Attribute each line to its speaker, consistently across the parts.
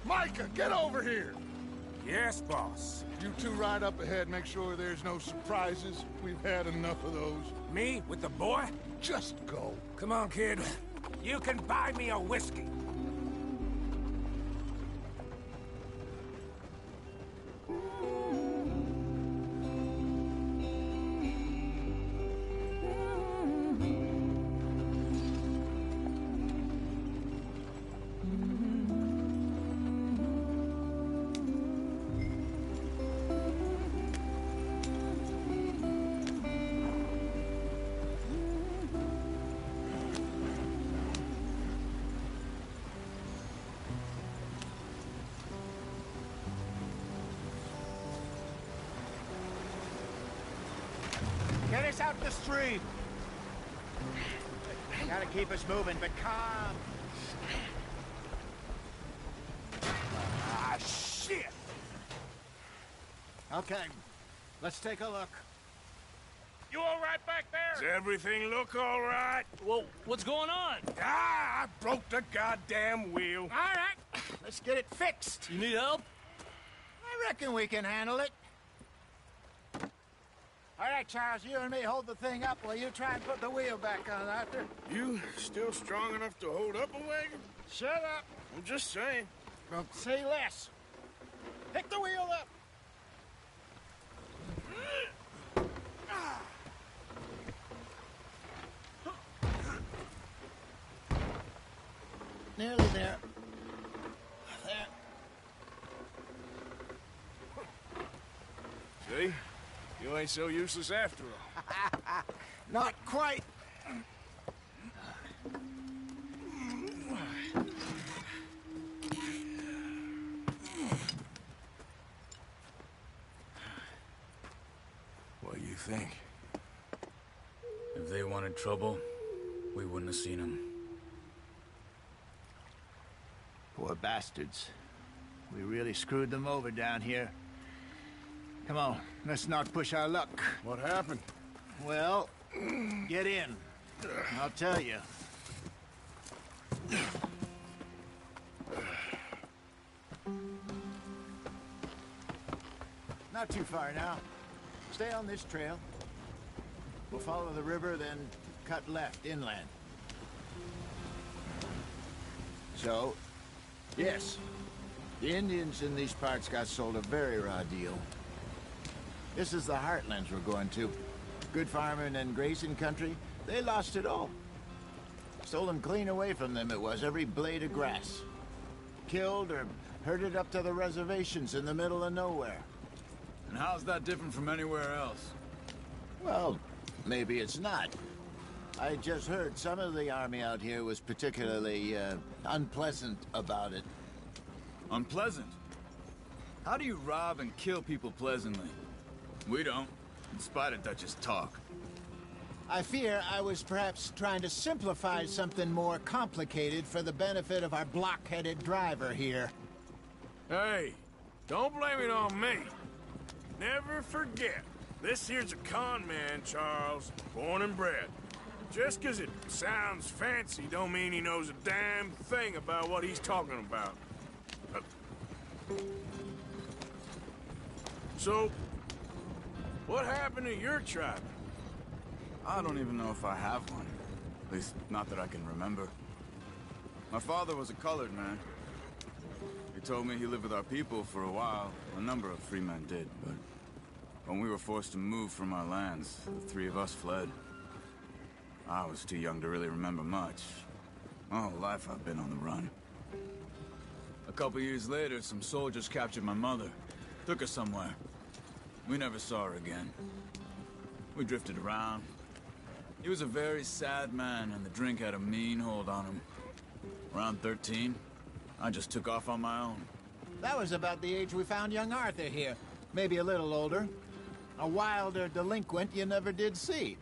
Speaker 1: Micah, get over here!
Speaker 2: Yes, boss.
Speaker 1: You two ride up ahead, make sure there's no surprises. We've had enough of those.
Speaker 2: Me with the boy?
Speaker 1: Just go.
Speaker 2: Come on, kid. You can buy me a whiskey.
Speaker 3: Get us out the stream! Gotta keep us moving, but calm.
Speaker 2: Ah, shit!
Speaker 3: Okay, let's take a look.
Speaker 4: You all right back there?
Speaker 2: Does everything look all right?
Speaker 4: Well, what's going on?
Speaker 2: Ah, I broke the goddamn wheel.
Speaker 3: All right, let's get it fixed.
Speaker 4: You need help?
Speaker 3: I reckon we can handle it. All right, Charles, you and me hold the thing up while you try and put the wheel back on, Arthur.
Speaker 5: You still strong enough to hold up a wagon?
Speaker 3: Shut up.
Speaker 5: I'm just saying.
Speaker 3: Well, say less. Pick the wheel up. Nearly there. There.
Speaker 5: See? You ain't so useless after all.
Speaker 3: Not quite.
Speaker 5: What do you think?
Speaker 6: If they wanted trouble, we wouldn't have seen them.
Speaker 3: Poor bastards. We really screwed them over down here. Come on, let's not push our luck.
Speaker 5: What happened?
Speaker 3: Well, get in. I'll tell you. Not too far now. Stay on this trail. We'll follow the river, then cut left inland. So, yes, the Indians in these parts got sold a very raw deal. This is the heartlands we're going to. Good farming and grazing country, they lost it all. Stolen clean away from them it was, every blade of grass. Killed or herded up to the reservations in the middle of nowhere.
Speaker 6: And how's that different from anywhere else?
Speaker 3: Well, maybe it's not. I just heard some of the army out here was particularly, unpleasant about it.
Speaker 6: Unpleasant? How do you rob and kill people pleasantly? We don't, in spite of Dutch's talk.
Speaker 3: I fear I was perhaps trying to simplify something more complicated for the benefit of our block-headed driver here.
Speaker 5: Hey, don't blame it on me. Never forget, this here's a con man, Charles, born and bred. Just 'cause it sounds fancy don't mean he knows a damn thing about what he's talking about. So, what happened to your tribe?
Speaker 6: I don't even know if I have one. At least, not that I can remember. My father was a colored man. He told me he lived with our people for a while. A number of free men did, but when we were forced to move from our lands, the three of us fled. I was too young to really remember much. My whole life I've been on the run. A couple years later, some soldiers captured my mother. Took her somewhere. We never saw her again. We drifted around. He was a very sad man, and the drink had a mean hold on him. Around 13, I just took off on my own.
Speaker 3: That was about the age we found young Arthur here. Maybe a little older. A wilder delinquent you never did see.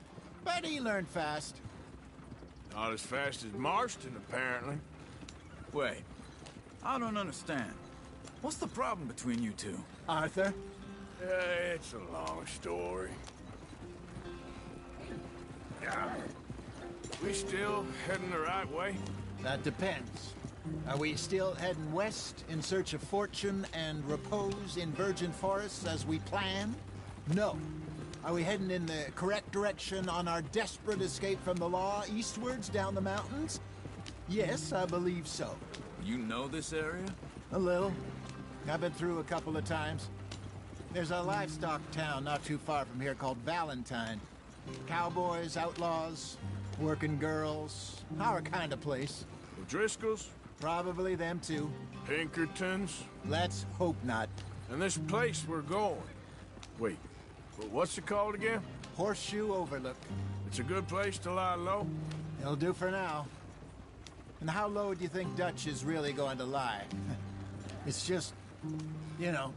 Speaker 3: But he learned fast.
Speaker 5: Not as fast as Marston, apparently.
Speaker 6: Wait, I don't understand. What's the problem between you two?
Speaker 3: Arthur?
Speaker 5: It's a long story. Yeah. We still heading the right way?
Speaker 3: That depends. Are we still heading west in search of fortune and repose in virgin forests as we planned? No. Are we heading in the correct direction on our desperate escape from the law eastwards down the mountains? Yes, I believe so.
Speaker 6: You know this area?
Speaker 3: A little. I've been through a couple of times. There's a livestock town not too far from here called Valentine. Cowboys, outlaws, working girls, our kind of place.
Speaker 5: O'Driscoll's?
Speaker 3: Probably them too.
Speaker 5: Pinkertons?
Speaker 3: Let's hope not.
Speaker 5: And this place we're going. Wait, but what's it called again?
Speaker 3: Horseshoe Overlook.
Speaker 5: It's a good place to lie low?
Speaker 3: It'll do for now. And how low do you think Dutch is really going to lie? It's just, you know,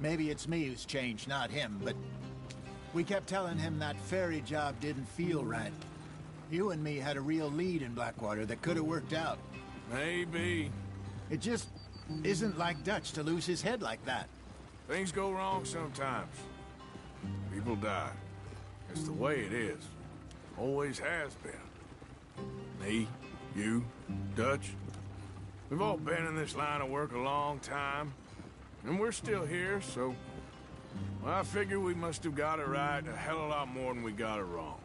Speaker 3: maybe it's me who's changed, not him, but we kept telling him that ferry job didn't feel right. You and me had a real lead in Blackwater that could have worked out.
Speaker 5: Maybe.
Speaker 3: It just isn't like Dutch to lose his head like that.
Speaker 5: Things go wrong sometimes. People die. It's the way it is. Always has been. Me, you, Dutch. We've all been in this line of work a long time. And we're still here, so... Well, I figure we must have got it right a hell of a lot more than we got it wrong.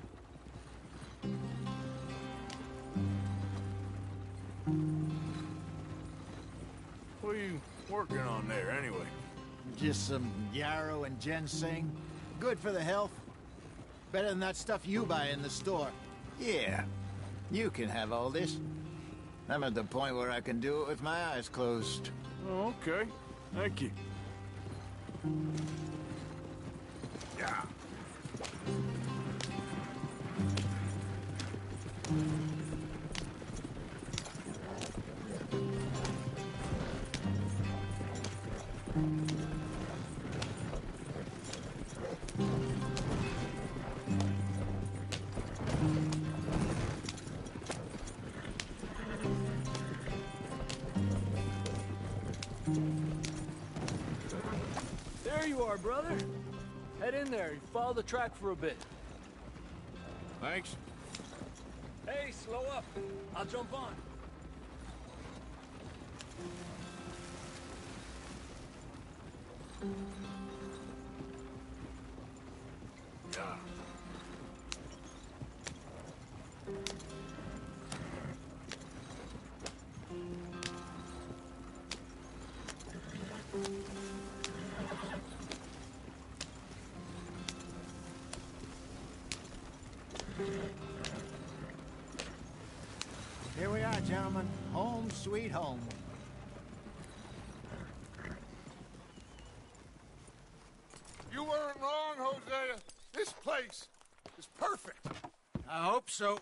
Speaker 5: What are you working on there, anyway?
Speaker 3: Just some yarrow and ginseng. Good for the health. Better than that stuff you buy in the store. Yeah, you can have all this. I'm at the point where I can do it with my eyes closed.
Speaker 5: Oh, okay. Thank you. Yeah.
Speaker 4: There you are, brother. Head in there. Follow the track for a bit.
Speaker 5: Thanks.
Speaker 4: Hey, slow up. I'll jump on.
Speaker 5: Yeah.
Speaker 3: Here we are, gentlemen. Home sweet home.
Speaker 1: You weren't wrong, Hosea. This place is perfect.
Speaker 3: I hope so.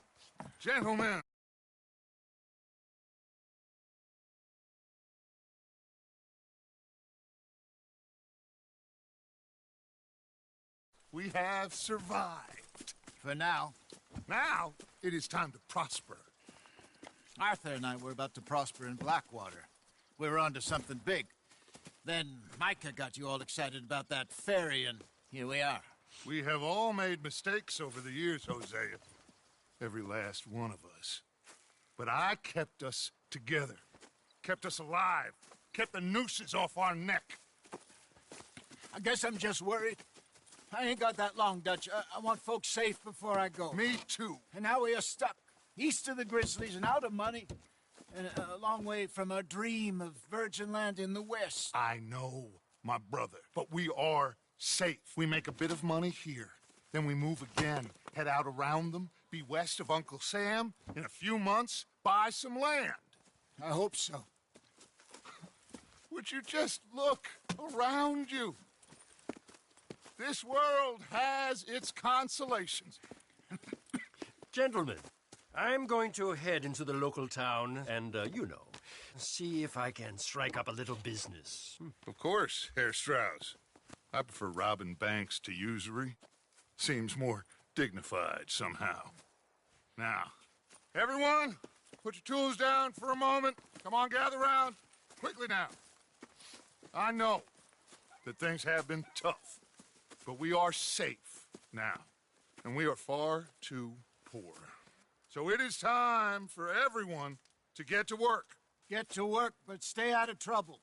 Speaker 1: Gentlemen. We have survived.
Speaker 3: For now.
Speaker 1: Now, it is time to prosper.
Speaker 3: Arthur and I were about to prosper in Blackwater. We were onto something big. Then Micah got you all excited about that ferry, and here we are.
Speaker 1: We have all made mistakes over the years, Hosea. Every last one of us. But I kept us together. Kept us alive. Kept the nooses off our neck.
Speaker 3: I guess I'm just worried. I ain't got that long, Dutch. I want folks safe before I go.
Speaker 1: Me too.
Speaker 3: And now we are stuck, east of the Grizzlies and out of money, and a long way from our dream of virgin land in the west.
Speaker 1: I know, my brother, but we are safe. We make a bit of money here, then we move again, head out around them, be west of Uncle Sam, in a few months, buy some land.
Speaker 3: I hope so.
Speaker 1: Would you just look around you? This world has its consolations.
Speaker 7: Gentlemen, I'm going to head into the local town and, you know, see if I can strike up a little business.
Speaker 1: Of course, Herr Strauss. I prefer robbing banks to usury. Seems more dignified somehow. Now, everyone, put your tools down for a moment. Come on, gather round. Quickly now. I know that things have been tough, but we are safe now, and we are far too poor. So it is time for everyone to get to work.
Speaker 3: Get to work, but stay out of trouble.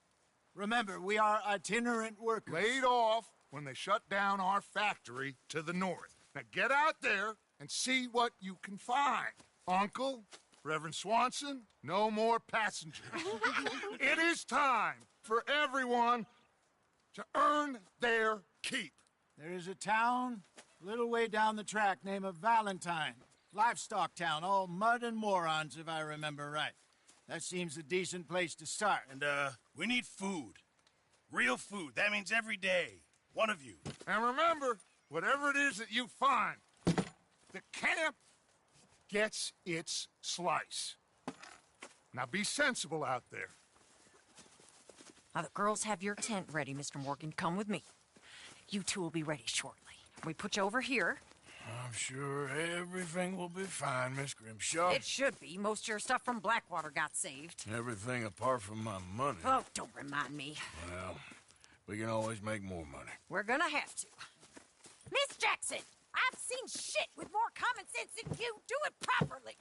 Speaker 3: Remember, we are itinerant workers.
Speaker 1: Laid off when they shut down our factory to the north. Now get out there and see what you can find. Uncle, Reverend Swanson, no more passengers. It is time for everyone to earn their keep.
Speaker 3: There is a town a little way down the track named Valentine. Livestock town, all mud and morons, if I remember right. That seems a decent place to start.
Speaker 8: And, we need food. Real food. That means every day. One of you.
Speaker 1: And remember, whatever it is that you find, the camp gets its slice. Now be sensible out there.
Speaker 9: Now, the girls have your tent ready, Mr. Morgan. Come with me. You two will be ready shortly. We put you over here.
Speaker 5: I'm sure everything will be fine, Miss Grimshaw.
Speaker 9: It should be. Most of your stuff from Blackwater got saved.
Speaker 5: Everything apart from my money.
Speaker 9: Oh, don't remind me.
Speaker 5: Well, we can always make more money.
Speaker 9: We're gonna have to. Miss Jackson, I've seen shit with more common sense than you. Do it properly.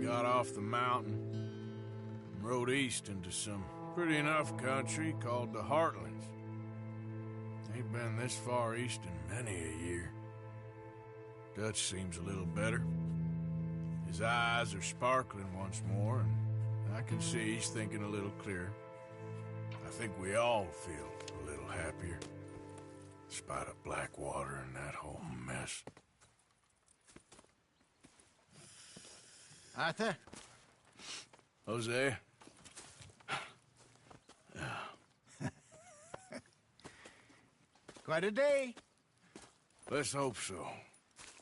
Speaker 5: Got off the mountain and rode east into some pretty enough country called the Heartlands. Ain't been this far east in many a year. Dutch seems a little better. His eyes are sparkling once more, and I can see he's thinking a little clearer. I think we all feel a little happier, in spite of Blackwater and that whole mess.
Speaker 3: Arthur?
Speaker 5: Jose?
Speaker 3: Quite a day.
Speaker 5: Let's hope so.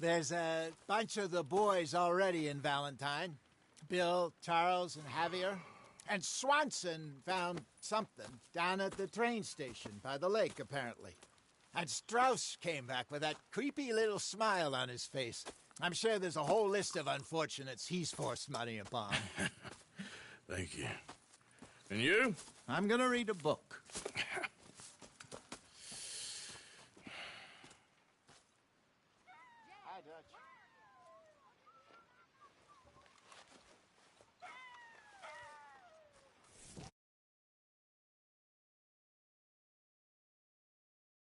Speaker 3: There's a bunch of the boys already in Valentine. Bill, Charles, and Javier. And Swanson found something down at the train station by the lake, apparently. And Strauss came back with that creepy little smile on his face. I'm sure there's a whole list of unfortunates he's forced money upon.
Speaker 5: Thank you. And you?
Speaker 3: I'm gonna read a book.